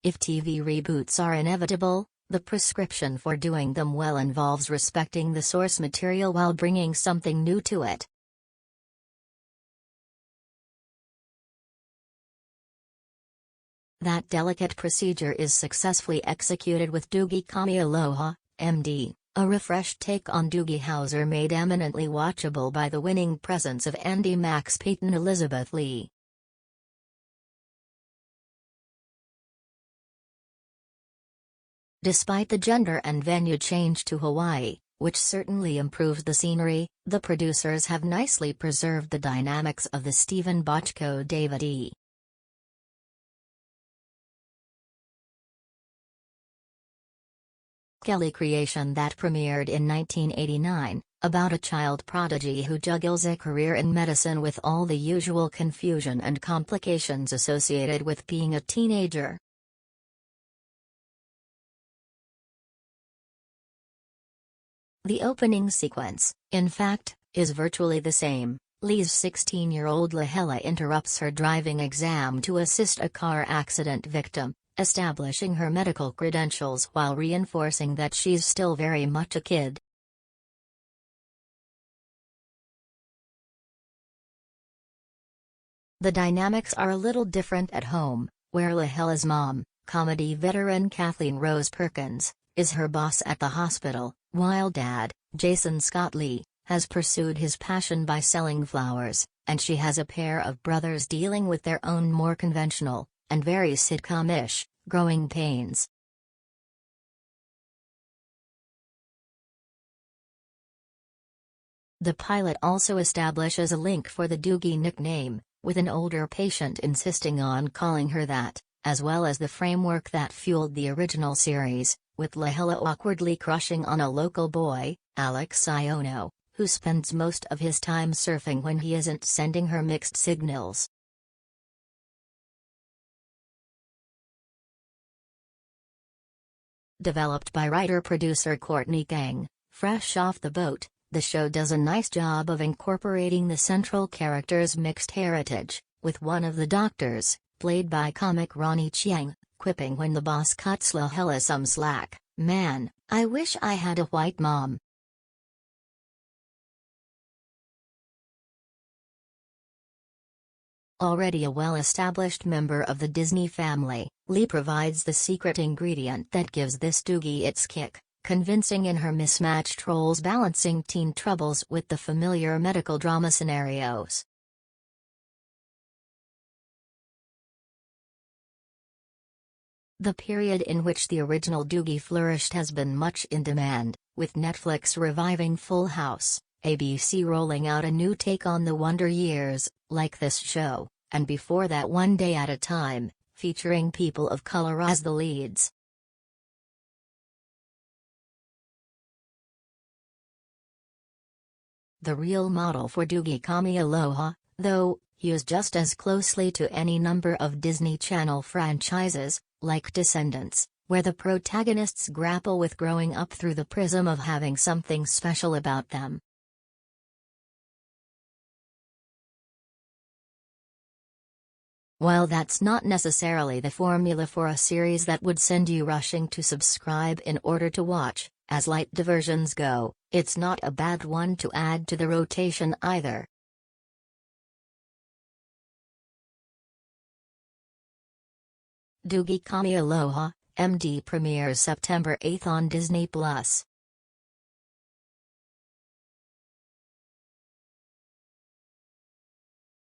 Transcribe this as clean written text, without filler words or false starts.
If TV reboots are inevitable, the prescription for doing them well involves respecting the source material while bringing something new to it. That delicate procedure is successfully executed with Doogie Kamealoha, MD, a refreshed take on Doogie Howser made eminently watchable by the winning presence of Andy Max Payton Elizabeth Lee. Despite the gender and venue change to Hawaii, which certainly improves the scenery, the producers have nicely preserved the dynamics of the Stephen Bochco David E. Kelly creation that premiered in 1989, about a child prodigy who juggles a career in medicine with all the usual confusion and complications associated with being a teenager. The opening sequence, in fact, is virtually the same. Lee's 16-year-old Lahela interrupts her driving exam to assist a car accident victim, establishing her medical credentials while reinforcing that she's still very much a kid. The dynamics are a little different at home, where Lahela's mom, comedy veteran Kathleen Rose Perkins, is her boss at the hospital, while Dad, Jason Scott Lee, has pursued his passion by selling flowers, and she has a pair of brothers dealing with their own more conventional, and very sitcom-ish, growing pains. The pilot also establishes a link for the Doogie nickname, with an older patient insisting on calling her that, as well as the framework that fueled the original series, with Lahela awkwardly crushing on a local boy, Alex Iono, who spends most of his time surfing when he isn't sending her mixed signals. Developed by writer-producer Courtney Kang, fresh off the boat, the show does a nice job of incorporating the central character's mixed heritage, with one of the doctors, played by comic Ronnie Chiang, quipping when the boss cuts Lahela some slack, "Man, I wish I had a white mom." Already a well-established member of the Disney family, Lee provides the secret ingredient that gives this Doogie its kick, convincing in her mismatched roles balancing teen troubles with the familiar medical drama scenarios. The period in which the original Doogie flourished has been much in demand, with Netflix reviving Full House, ABC rolling out a new take on the Wonder Years, like this show, and before that One Day at a Time, featuring people of color as the leads. The real model for Doogie Kamealoha, though, hews just as closely to any number of Disney Channel franchises, like Descendants, where the protagonists grapple with growing up through the prism of having something special about them. While that's not necessarily the formula for a series that would send you rushing to subscribe in order to watch, as light diversions go, it's not a bad one to add to the rotation either. Doogie Kamealoha, MD premieres September 8 on Disney+.